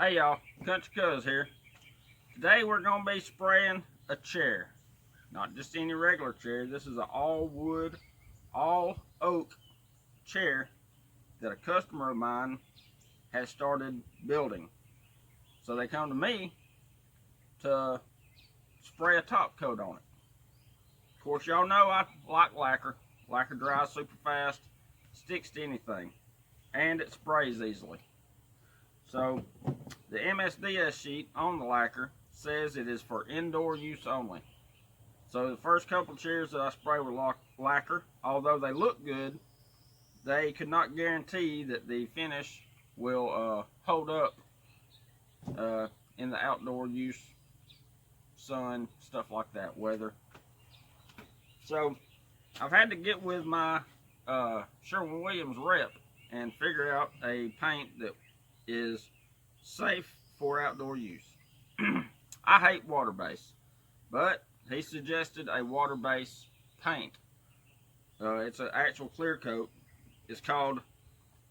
Hey y'all, Country Cuz here. Today we're going to be spraying a chair. Not just any regular chair. This is an all wood, all oak chair that a customer of mine has started building. So they come to me to spray a top coat on it. Of course, y'all know I like lacquer. Lacquer dries super fast, sticks to anything, and it sprays easily. So the MSDS sheet on the lacquer says it is for indoor use only. So the first couple chairs that I spray with lacquer, although they look good, they could not guarantee that the finish will hold up in the outdoor use, sun, stuff like that, weather. So I've had to get with my Sherwin-Williams rep and figure out a paint that is safe for outdoor use. I hate water-based, but he suggested a water-based paint. It's an actual clear coat. It's called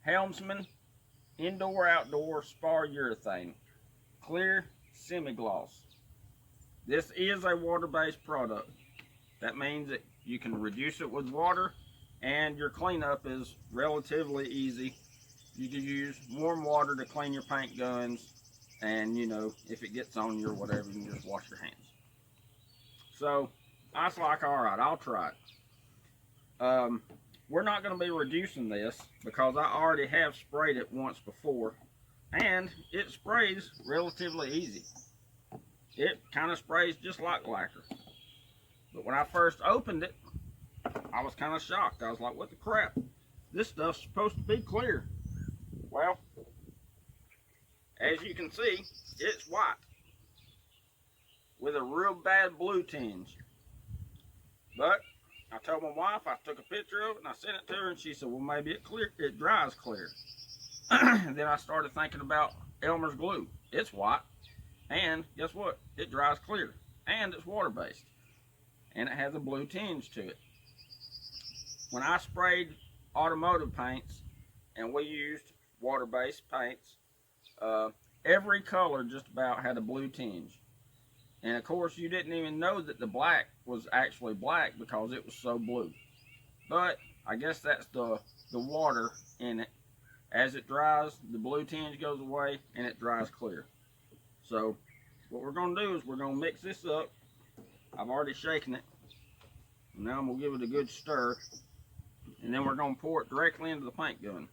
Helmsman Indoor-Outdoor Spar Urethane Clear Semi-Gloss. This is a water-based product. That means that you can reduce it with water, and your cleanup is relatively easy. You can use warm water to clean your paint guns, and you know, if it gets on you or whatever, you can just wash your hands. So I was like, all right, I'll try it. We're not going to be reducing this because I already have sprayed it once before, and it sprays relatively easy. It kind of sprays just like lacquer. But when I first opened it, I was kind of shocked. I was like, what the crap? This stuff's supposed to be clear. Well, as you can see, it's white with a real bad blue tinge. But I told my wife, I took a picture of it and I sent it to her, and she said, well, maybe it dries clear. And then I started thinking about Elmer's glue. It's white, and guess what? It dries clear, and it's water-based, and it has a blue tinge to it. When I sprayed automotive paints, and we used water-based paints, every color just about had a blue tinge. And of course, you didn't even know that the black was actually black because it was so blue. But I guess that's the water in it. As it dries, the blue tinge goes away and it dries clear. So what we're going to do is we're going to mix this up. I've already shaken it. Now I'm going to give it a good stir, and then we're going to pour it directly into the paint gun.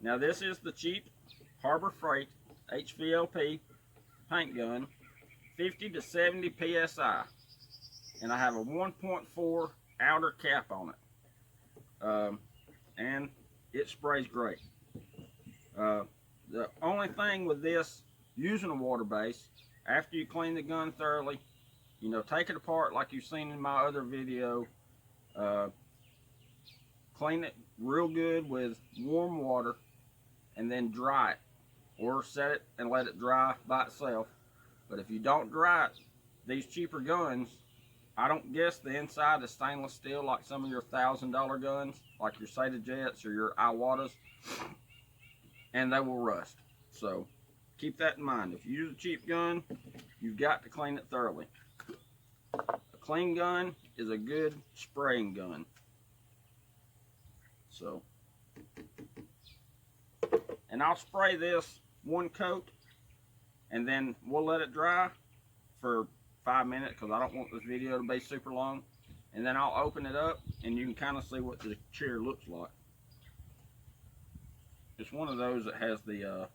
Now this is the cheap Harbor Freight Hvlp paint gun, 50 to 70 psi, and I have a 1.4 outer cap on it, and it sprays great. The only thing with this, using a water base, after you clean the gun thoroughly, you know, take it apart like you've seen in my other video, clean it real good with warm water, and then dry it, or set it and let it dry by itself. But if you don't dry it, these cheaper guns, I don't guess the inside is stainless steel like some of your $1,000 guns, like your Sata Jets or your Iwatas, and they will rust. So keep that in mind. If you use a cheap gun, you've got to clean it thoroughly. A clean gun is a good spraying gun. So, and I'll spray this one coat, and then we'll let it dry for 5 minutes because I don't want this video to be super long. And then I'll open it up and you can kind of see what the chair looks like. It's one of those that has the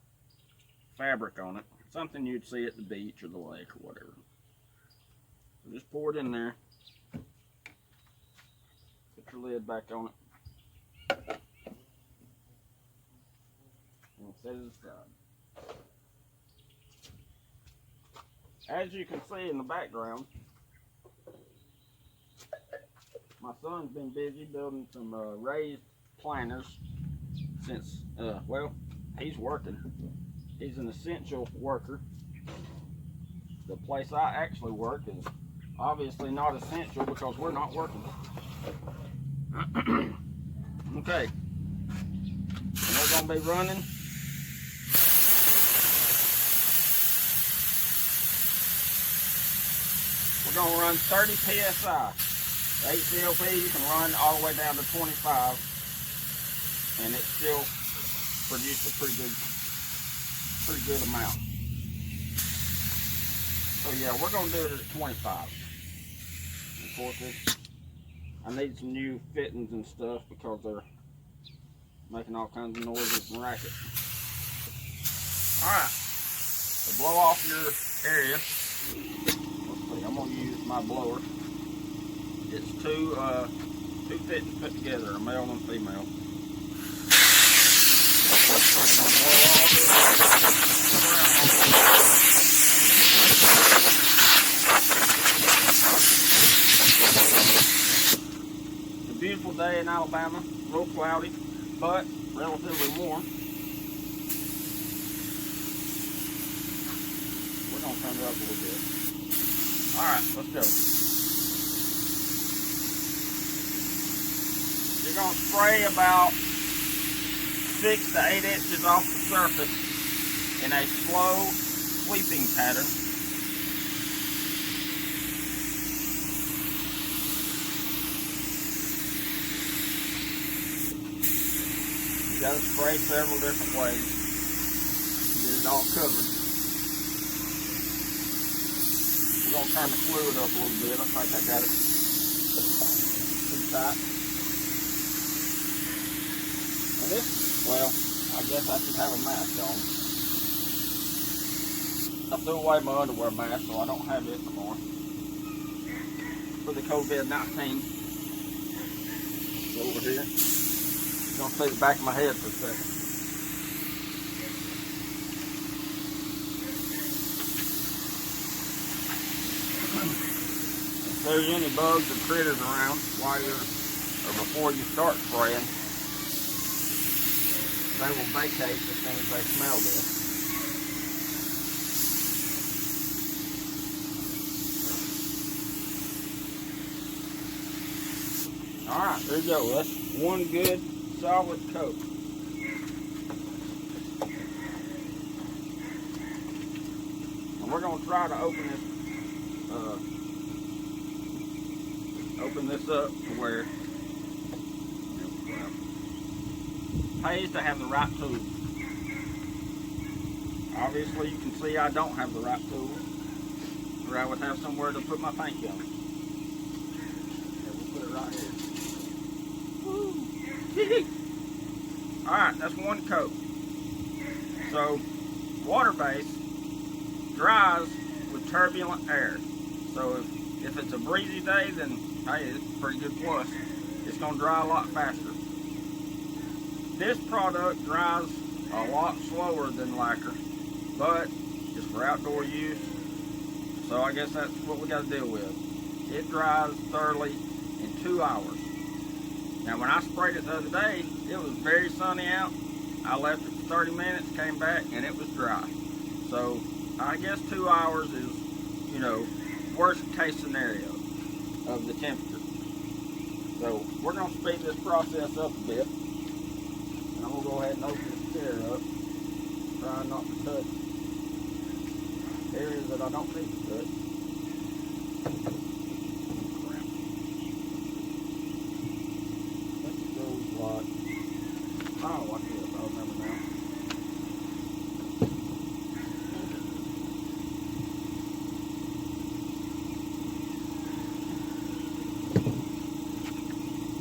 fabric on it. Something you'd see at the beach or the lake or whatever. So just pour it in there. Put your lid back on it. And set it aside. As you can see in the background, my son's been busy building some raised planters since, well, he's working. He's an essential worker. The place I actually work is obviously not essential because we're not working. Okay, and we're going to be running gonna run 30 psi. The HVLP you can run all the way down to 25, and it still produces a pretty good amount. So yeah, we're gonna do it at 25. Of course, I need some new fittings and stuff because they're making all kinds of noises and racket. All right, so blow off your area. Let's see, I'm gonna use my blower. It's two fittings put together, a male and female. It's a beautiful day in Alabama, a little cloudy, but relatively warm. We're gonna turn it up a little bit. All right, let's go. You're gonna spray about 6 to 8 inches off the surface in a slow sweeping pattern. You gotta spray several different ways. Get it all covered. We're gonna turn the fluid up a little bit. I think I got it too tight. And this, well, I guess I should have a mask on. I threw away my underwear mask, so I don't have it anymore. For the COVID-19. Over here. You're gonna see the back of my head for a second. If there's any bugs or critters around while before you start spraying, they will vacate as soon as they smell this. Alright, there you go. That's one good solid coat. And we're going to try to open this up to where it pays to have the right tools. Obviously you can see I don't have the right tools, or I would have somewhere to put my paint gun. Okay, we'll put it right here. Alright, that's one coat. So water base dries with turbulent air. So if it's a breezy day, then hey, it's a pretty good plus. It's going to dry a lot faster. This product dries a lot slower than lacquer, but it's for outdoor use. So I guess that's what we got to deal with. It dries thoroughly in 2 hours. Now when I sprayed it the other day, it was very sunny out. I left it for 30 minutes, came back, and it was dry. So I guess 2 hours is, you know, worst case scenario of the temperature. So we're going to speed this process up a bit. And I'm going to go ahead and open this chair up. Try not to touch areas that I don't need to touch. Oh, watch this. I remember now.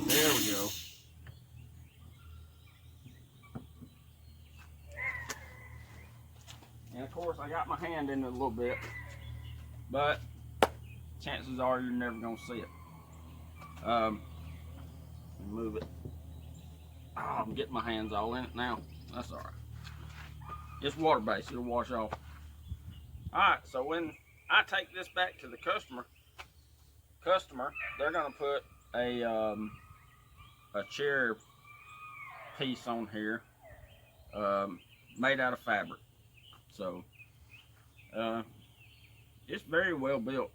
There we go. And of course, I got my hand in it a little bit, but chances are you're never going to see it. Move it. Oh, I'm getting my hands all in it now. That's all right. It's water based. It'll wash off. All right. So when I take this back to the customer, they're gonna put a chair piece on here, made out of fabric. So it's very well built.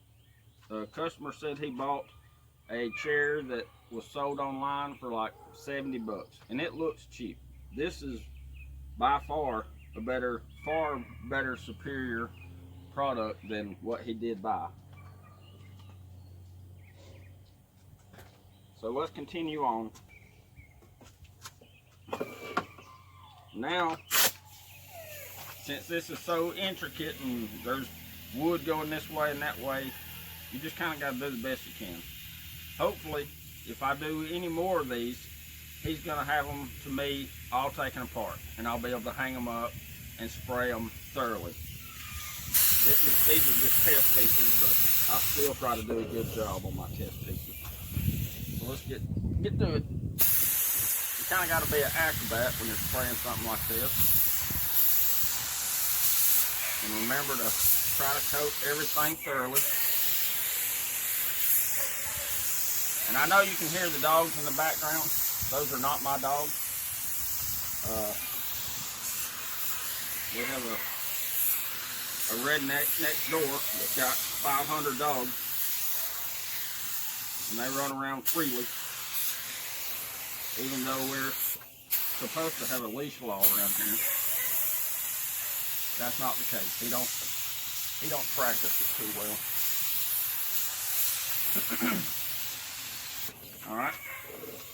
The customer said he bought a chair that was sold online for like 70 bucks, and it looks cheap. This is by far a far better superior product than what he did buy. So let's continue on. Now, since this is so intricate and there's wood going this way and that way, you just kind of got to do the best you can. Hopefully, if I do any more of these, he's going to have them to me all taken apart, and I'll be able to hang them up and spray them thoroughly. These are just test pieces, but I still try to do a good job on my test pieces. So let's get to it. You kind of got to be an acrobat when you're spraying something like this. And remember to try to coat everything thoroughly. And I know you can hear the dogs in the background. Those are not my dogs. We have a redneck next door that's got 500 dogs. And they run around freely. Even though we're supposed to have a leash law around here. That's not the case. He don't practice it too well. Alright,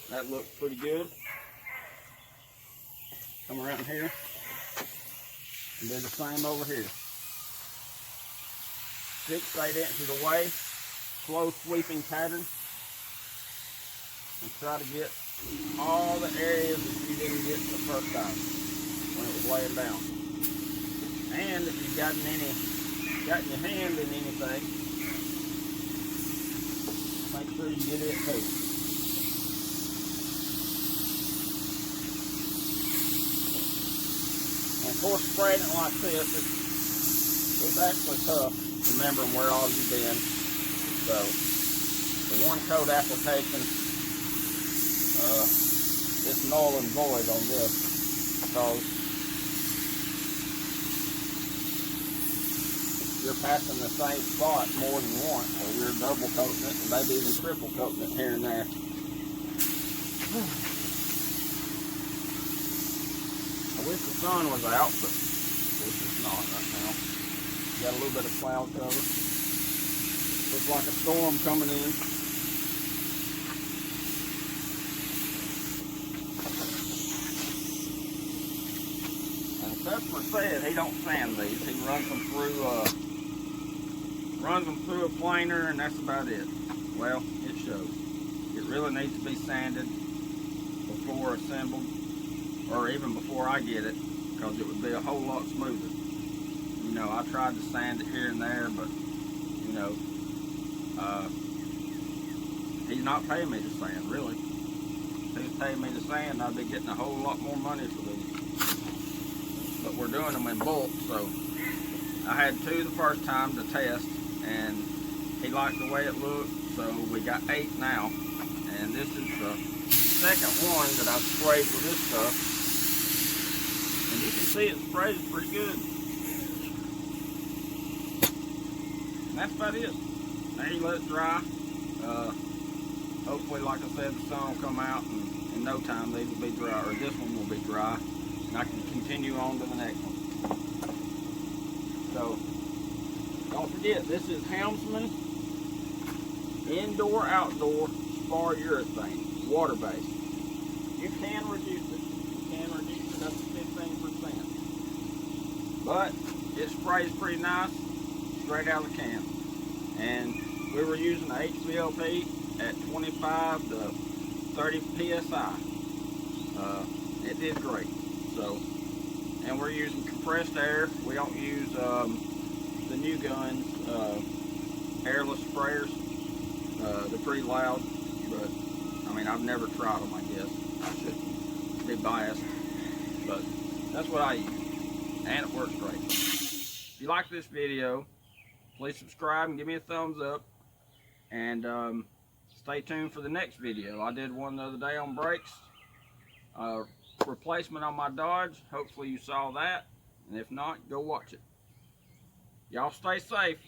that looks pretty good. Come around here and do the same over here. 6 to 8 inches away, slow sweeping pattern, and try to get all the areas that you didn't get the first time when it was laying down. And if you've gotten your hand in anything, make sure you get it too. And of course, spraying it like this, it's actually tough remembering where all you've been. So the one coat application, it's null and void on this, because you're passing the same spot more than once, or you're double coating it, and maybe even triple coating it here and there. I wish the sun was out, but of course it's not right now. Got a little bit of cloud cover. Looks like a storm coming in. And the customer said he don't sand these. He runs them through a planer, and that's about it. Well, it shows. It really needs to be sanded before assembled, or even before I get it, because it would be a whole lot smoother. You know, I tried to sand it here and there, but you know, he's not paying me to sand, really. If he was paying me to sand, I'd be getting a whole lot more money for these. But we're doing them in bulk, so I had 2 the first time to test, and he liked the way it looked, so we got 8 now. And this is the second one that I've sprayed with this stuff. And you can see it sprays pretty good. And that's about it. Now you let it dry. Hopefully, like I said, the sun will come out, and in no time these will be dry, or this one will be dry, and I can continue on to the next one. So, don't forget, this is Helmsman Indoor-Outdoor Spar Urethane, water-based. You can reduce it. You can reduce it up to 15%. But it sprays pretty nice, straight out of the can. And we were using the Hvlp at 25 to 30 psi. It did great. So, and we're using compressed air. We don't use the new guns, airless sprayers. They're pretty loud, but I mean, I've never tried them. I guess I shouldn't be biased, but that's what I use, and it works great. If you like this video, please subscribe and give me a thumbs up, and stay tuned for the next video. I did one the other day on brakes, replacement on my Dodge. Hopefully you saw that, and if not, go watch it. Y'all stay safe.